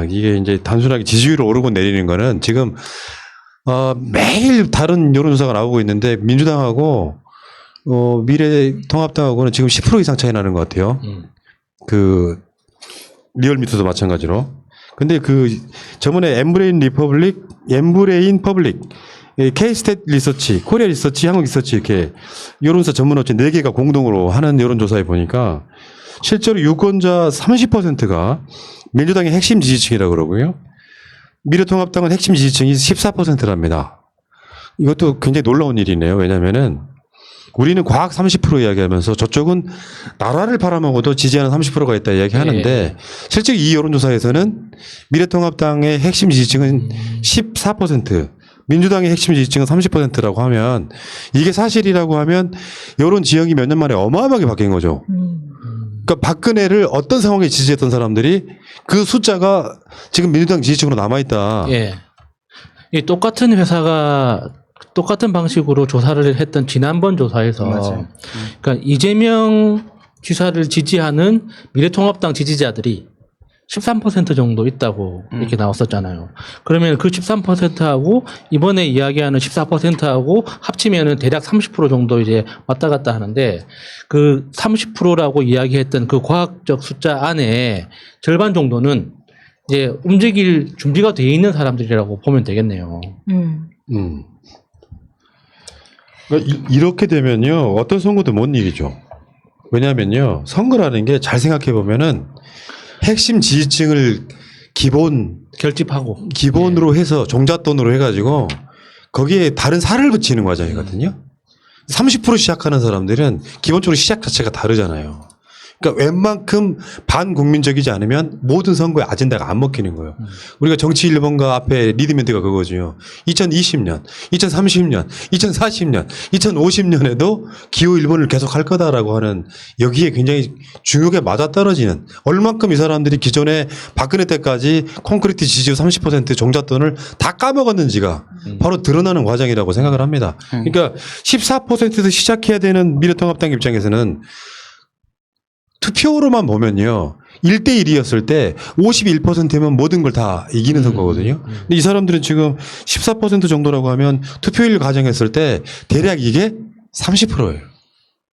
이게 이제 단순하게 지지율을 오르고 내리는 거는 지금 매일 다른 여론조사가 나오고 있는데 민주당하고 미래통합당하고는 지금 10% 이상 차이 나는 것 같아요. 그 리얼미터도 마찬가지로. 근데 저번에 엠브레인 퍼블릭, K스탯 리서치, 코리아 리서치, 한국 리서치 이렇게 여론조사 전문업체 4개가 공동으로 하는 여론조사에 보니까 실제로 유권자 30%가 민주당의 핵심 지지층이라고 그러고요. 미래통합당은 핵심 지지층이 14%랍니다. 이것도 굉장히 놀라운 일이네요. 왜냐면은 우리는 과학 30% 이야기하면서 저쪽은 나라를 팔아먹어도 지지하는 30%가 있다 이야기하는데 실제 이 여론조사에서는 미래통합당의 핵심 지지층은 14%, 민주당의 핵심 지지층은 30%라고 하면 이게 사실이라고 하면 여론 지형이 몇 년 만에 어마어마하게 바뀐 거죠. 그러니까 박근혜를 어떤 상황에 지지했던 사람들이 그 숫자가 지금 민주당 지지층으로 남아있다. 예. 이 똑같은 회사가 똑같은 방식으로 조사를 했던 지난번 조사에서 맞아요. 그러니까 이재명 지사를 지지하는 미래통합당 지지자들이 13% 정도 있다고 이렇게 나왔었잖아요. 그러면 그 13%하고 이번에 이야기하는 14%하고 합치면은 대략 30% 정도 이제 왔다 갔다 하는데 그 30%라고 이야기했던 그 과학적 숫자 안에 절반 정도는 이제 움직일 준비가 되어 있는 사람들이라고 보면 되겠네요. 그러니까 이렇게 되면요. 어떤 선거도 못 이기죠. 왜냐하면요. 선거라는 게 잘 생각해 보면은 핵심 지지층을 기본으로 해서 종잣돈으로 해가지고 거기에 다른 살을 붙이는 과정이거든요. 30% 시작하는 사람들은 기본적으로 시작 자체가 다르잖아요. 그러니까 웬만큼 반국민적이지 않으면 모든 선거에 아젠다가 안 먹히는 거예요. 우리가 정치 1번가 앞에 리드멘트가 그거죠. 2020년, 2030년, 2040년, 2050년에도 기호 1번을 계속 할 거다라고 하는 여기에 굉장히 중요하게 맞아떨어지는 얼만큼 이 사람들이 기존에 박근혜 때까지 콘크리트 지지율 30% 종잣돈을 다 까먹었는지가 바로 드러나는 과정이라고 생각을 합니다. 그러니까 14%에서 시작해야 되는 미래통합당 입장에서는 투표로만 보면요. 1대1이었을 때 51%면 모든 걸 다 이기는 선거거든요. 근데 이 사람들은 지금 14% 정도라고 하면 투표율 가정했을 때 대략 이게 30%예요.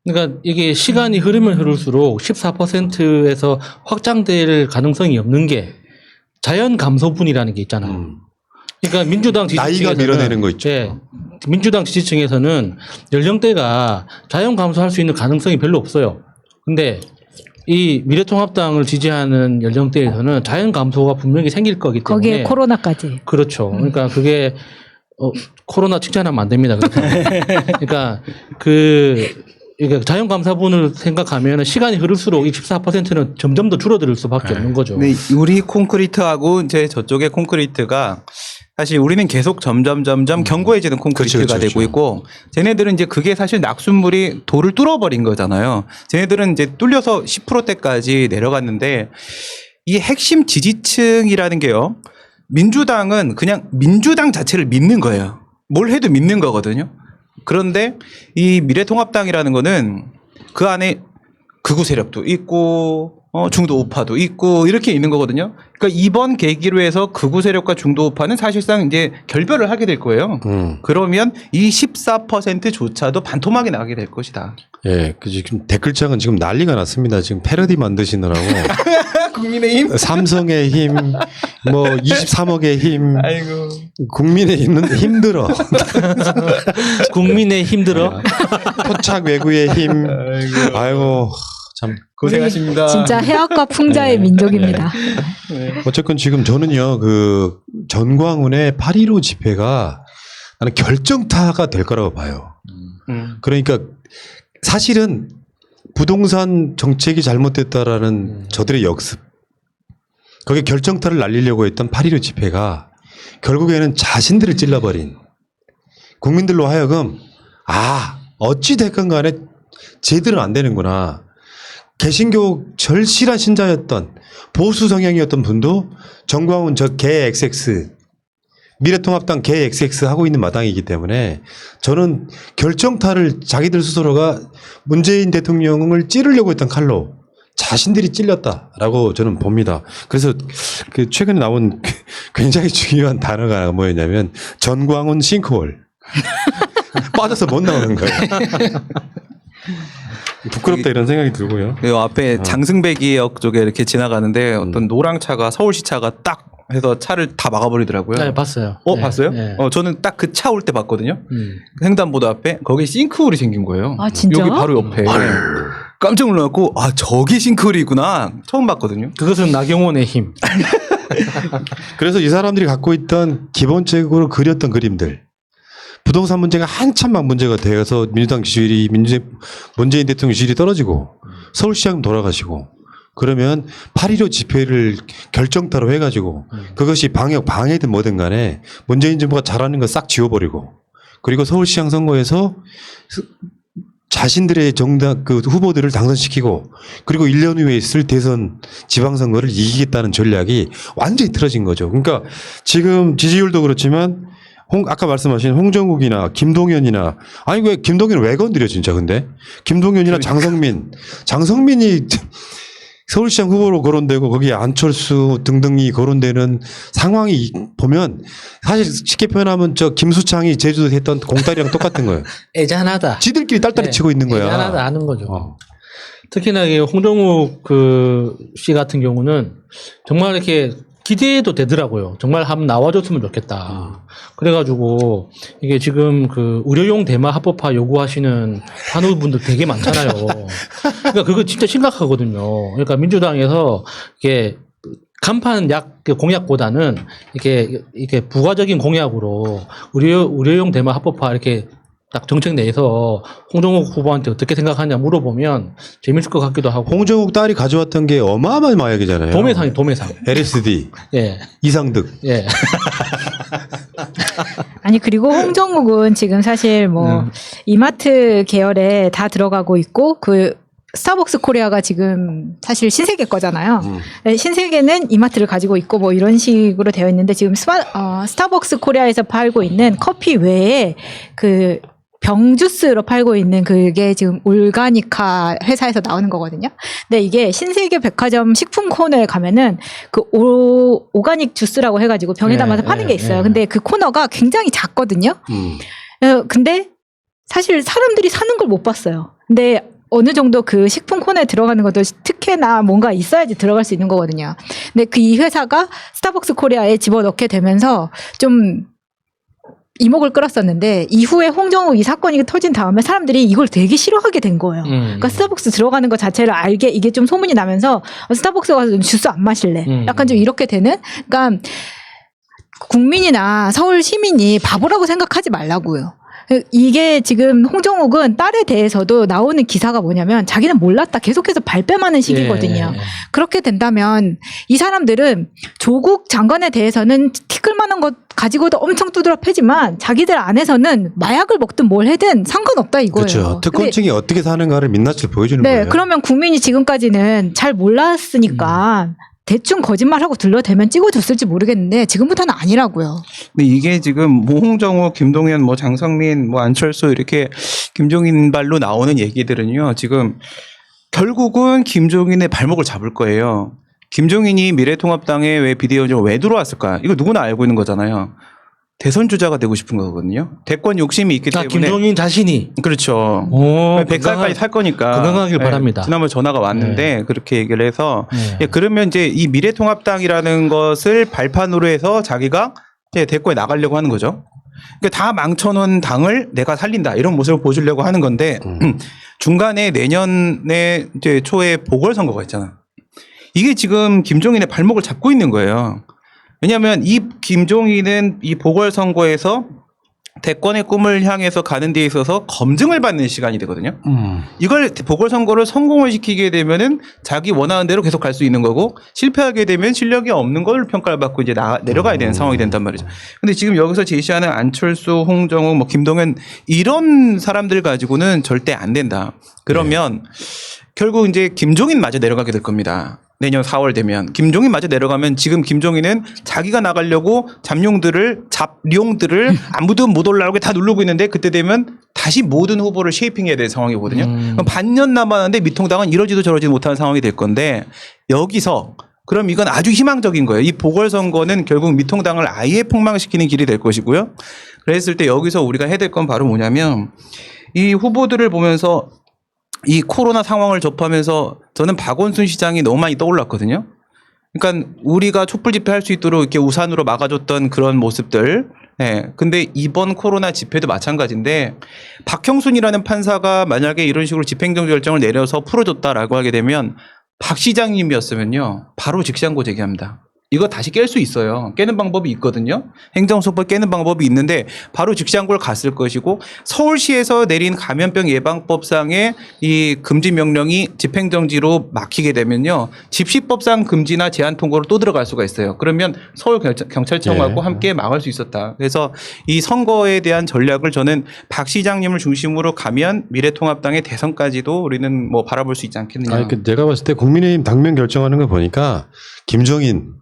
그러니까 이게 시간이 흐르면 흐를수록 14%에서 확장될 가능성이 없는 게 자연 감소분이라는 게 있잖아요. 그러니까 민주당 지지층에서는 나이가 밀어내는 거 있죠. 예, 민주당 지지층에서는 연령대가 자연 감소할 수 있는 가능성이 별로 없어요. 근데 이 미래통합당을 지지하는 연령대에서는 자연 감소가 분명히 생길 거기 때문에 거기에 코로나까지. 그렇죠. 그러니까 그게 코로나 칭찬하면 안 됩니다. 그러니까 그러니까 자연 감소분을 생각하면 시간이 흐를수록 이 14%는 점점 더 줄어들 수밖에 없는 거죠. 네, 우리 콘크리트하고 이제 저쪽의 콘크리트가 사실 우리는 계속 점점 견고해지는 콘크리트가 되고 있고 쟤네들은 이제 그게 사실 낙숫물이 돌을 뚫어버린 거잖아요. 쟤네들은 이제 뚫려서 10%대까지 내려갔는데 이 핵심 지지층이라는 게요. 민주당은 그냥 민주당 자체를 믿는 거예요. 뭘 해도 믿는 거거든요. 그런데 이 미래통합당이라는 거는 그 안에 극우 세력도 있고 중도 우파도 있고 이렇게 있는 거거든요. 그러니까 이번 계기로 해서 극우 세력과 중도 우파는 사실상 이제 결별을 하게 될 거예요. 그러면 이 14%조차도 반토막이 나게 될 것이다. 예, 지금 댓글창은 지금 난리가 났습니다. 지금 패러디 만드시느라고. 국민의힘? 삼성의 힘, 뭐 23억의 힘, 아이고. 국민의 힘은 힘들어. 국민의 힘들어. 토착 외구의 힘. 아이고 참 고생하십니다. 진짜 해악과 풍자의 민족입니다. 어쨌건 지금 저는요 그 전광훈의 8.15 집회가 나는 결정타가 될 거라고 봐요. 그러니까 사실은 부동산 정책이 잘못됐다라는 저들의 역습, 거기에 결정타를 날리려고 했던 8.15 집회가 결국에는 자신들을 찔러버린 국민들로 하여금 어찌 됐건 간에 쟤들은 안 되는구나. 개신교 절실한 신자였던 보수 성향이었던 분도 정광훈 저 개 XX 미래통합당 개 XX 하고 있는 마당이기 때문에 저는 결정타를 자기들 스스로가 문재인 대통령을 찌르려고 했던 칼로 자신들이 찔렸다라고 저는 봅니다. 그래서 그 최근에 나온 굉장히 중요한 단어가 뭐였냐면 전광훈 싱크홀. 빠져서 못 나오는 거예요. 부끄럽다 이런 생각이 들고요. 그 앞에 장승배기역 쪽에 이렇게 지나가는데 어떤 노랑차가 서울시차가 딱 해서 차를 다 막아버리더라고요. 네, 봤어요. 네, 봤어요? 네. 저는 딱 그 차 올 때 봤거든요. 횡단보도 앞에 거기 싱크홀이 생긴 거예요. 아, 진짜? 여기 바로 옆에. 깜짝 놀랐고 저기 싱크홀이 있구나. 처음 봤거든요. 그것은 나경원의 힘. 그래서 이 사람들이 갖고 있던 기본적으로 그렸던 그림들. 부동산 문제가 한참 막 문제가 되어서 민주당 지지율이 문재인 대통령 지지율이 떨어지고 서울시장 돌아가시고 그러면 8.15 집회를 결정타로 해가지고 그것이 방해든 뭐든 간에 문재인 정부가 잘하는 거 싹 지워버리고 그리고 서울시장 선거에서 자신들의 정당 그 후보들을 당선시키고 그리고 1년 후에 있을 대선 지방선거를 이기겠다는 전략이 완전히 틀어진 거죠. 그러니까 지금 지지율도 그렇지만 아까 말씀하신 홍정욱이나 김동연이나 아니 왜 김동연을 왜 건드려 진짜 근데 김동연이나 장성민이 서울시장 후보로 거론되고 거기에 안철수 등등이 거론되는 상황이 보면 사실 쉽게 표현하면 저 김수창이 제주도에 했던 공딸이랑 똑같은 거예요. 애잔하다. 지들끼리 딸딸이 네, 치고 있는 거야. 애잔하다 하는 거죠. 특히나 이 홍정욱 씨 같은 경우는 정말 이렇게 기대도 되더라고요. 정말 한번 나와줬으면 좋겠다. 그래가지고 이게 지금 그 의료용 대마 합법화 요구하시는 한우분들 되게 많잖아요. 그러니까 그거 진짜 심각하거든요. 그러니까 민주당에서 이게 간판 약 공약보다는 이렇게 부가적인 공약으로 의료용 대마 합법화 이렇게 딱 정책 내에서 홍정욱 후보한테 어떻게 생각하냐 물어보면 재밌을 것 같기도 하고. 홍정욱 딸이 가져왔던 게 어마어마한 마약이잖아요. 도매상. LSD. 예. 이상득. 예. 아니 그리고 홍정욱은 지금 사실 뭐 이마트 계열에 다 들어가고 있고 그 스타벅스 코리아가 지금 사실 신세계 거잖아요. 네, 신세계는 이마트를 가지고 있고 뭐 이런 식으로 되어 있는데 지금 스타벅스 코리아에서 팔고 있는 커피 외에 그 병주스로 팔고 있는 그게 지금 올가니카 회사에서 나오는 거거든요. 근데 이게 신세계 백화점 식품 코너에 가면은 그 오가닉 주스라고 해가지고 병에 담아서 파는 게 있어요. 근데 그 코너가 굉장히 작거든요. 근데 사실 사람들이 사는 걸 못 봤어요. 근데 어느 정도 그 식품 코너에 들어가는 것도 특혜나 뭔가 있어야지 들어갈 수 있는 거거든요. 근데 그 이 회사가 스타벅스 코리아에 집어넣게 되면서 좀 이목을 끌었었는데 이후에 홍정욱 이 사건이 터진 다음에 사람들이 이걸 되게 싫어하게 된 거예요. 그러니까 스타벅스 들어가는 것 자체를 알게 이게 좀 소문이 나면서 스타벅스 가서 좀 주스 안 마실래. 약간 좀 이렇게 되는. 그러니까 국민이나 서울 시민이 바보라고 생각하지 말라고요. 이게 지금 홍정욱은 딸에 대해서도 나오는 기사가 뭐냐면 자기는 몰랐다 계속해서 발뺌하는 식이거든요. 예. 그렇게 된다면 이 사람들은 조국 장관에 대해서는 티끌만한 것 가지고도 엄청 두드러 패지만 자기들 안에서는 마약을 먹든 뭘 하든 상관없다 이거예요. 그렇죠. 특권층이 어떻게 사는가를 민낯을 보여주는 네, 거예요. 그러면 국민이 지금까지는 잘 몰랐으니까 대충 거짓말하고 둘러대면 찍어줬을지 모르겠는데 지금부터는 아니라고요. 근데 이게 지금 뭐 홍정욱, 김동연, 뭐 장성민, 뭐 안철수 이렇게 김종인 발로 나오는 얘기들은요. 지금 결국은 김종인의 발목을 잡을 거예요. 김종인이 미래통합당에 왜 비대위원장으로 왜 들어왔을까? 이거 누구나 알고 있는 거잖아요. 대선 주자가 되고 싶은 거거든요. 대권 욕심이 있기 때문에. 김종인 자신이. 그렇죠. 오, 100살까지 살 거니까. 건강하길 네, 바랍니다. 지난번에 전화가 왔는데 그렇게 얘기를 해서 네. 예, 그러면 이제 이 미래통합당이라는 것을 발판으로 해서 자기가 이제 대권에 나가려고 하는 거죠. 그러니까 다 망쳐놓은 당을 내가 살린다 이런 모습을 보여주려고 하는 건데 중간에 내년에 이제 초에 보궐선거가 있잖아. 이게 지금 김종인의 발목을 잡고 있는 거예요. 왜냐하면 이 김종인은 이 보궐선거에서 대권의 꿈을 향해서 가는 데 있어서 검증을 받는 시간이 되거든요. 이걸 보궐선거를 성공을 시키게 되면은 자기 원하는 대로 계속 갈 수 있는 거고 실패하게 되면 실력이 없는 걸 평가를 받고 이제 내려가야 되는 상황이 된단 말이죠. 근데 지금 여기서 제시하는 안철수, 홍정욱, 뭐 김동연 이런 사람들 가지고는 절대 안 된다. 그러면 결국 이제 김종인마저 내려가게 될 겁니다. 내년 4월 되면 김종인마저 내려가면 지금 김종인은 자기가 나가려고 잡룡들을 아무도 못 올라오게 다 누르고 있는데 그때 되면 다시 모든 후보를 쉐이핑해야 될 상황이거든요. 그럼 반년 남았는데 미통당은 이러지도 저러지도 못하는 상황이 될 건데 여기서 그럼 이건 아주 희망적인 거예요. 이 보궐선거는 결국 미통당을 아예 폭망시키는 길이 될 것이고요. 그랬을 때 여기서 우리가 해야 될 건 바로 뭐냐면 이 후보들을 보면서 이 코로나 상황을 접하면서 저는 박원순 시장이 너무 많이 떠올랐거든요. 그러니까 우리가 촛불 집회할 수 있도록 이렇게 우산으로 막아줬던 그런 모습들. 예. 근데 이번 코로나 집회도 마찬가지인데 박형순이라는 판사가 만약에 이런 식으로 집행정지 결정을 내려서 풀어줬다라고 하게 되면 박 시장님이었으면요. 바로 직시항고 제기합니다. 이거 다시 깰 수 있어요. 깨는 방법이 있거든요. 행정소법 깨는 방법이 있는데 바로 직시항고를 갔을 것이고 서울시에서 내린 감염병 예방법상의 이 금지 명령이 집행정지로 막히게 되면요. 집시법상 금지나 제한 통고로 또 들어갈 수가 있어요. 그러면 서울경찰청하고 예. 함께 막을 수 있었다. 그래서 이 선거에 대한 전략을 저는 박 시장님을 중심으로 가면 미래통합당의 대선까지도 우리는 뭐 바라볼 수 있지 않겠느냐. 아니, 내가 봤을 때 국민의힘 당면 결정하는 거 보니까 김종인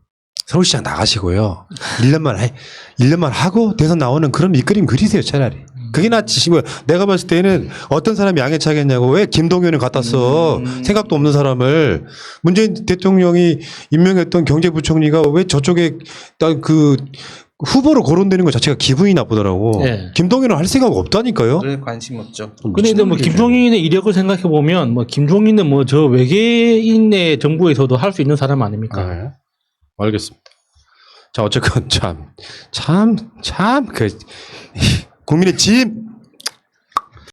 서울시장 나가시고요. 1년만 하고 대선 나오는 그런 밑그림 그리세요, 차라리. 그게 낫지. 내가 봤을 때는 어떤 사람이 양해차겠냐고 왜 김동연을 갖다 써. 생각도 없는 사람을. 문재인 대통령이 임명했던 경제부총리가 왜 저쪽에 그 후보로 거론되는 것 자체가 기분이 나쁘더라고. 네. 김동연은 할 생각 없다니까요. 그래 관심 없죠. 근데 뭐 김종인의 이력을 생각해 보면 뭐 김종인은 뭐 저 외계인의 정부에서도 할 수 있는 사람 아닙니까? 네. 알겠습니다. 자, 어쨌건 국민의 짐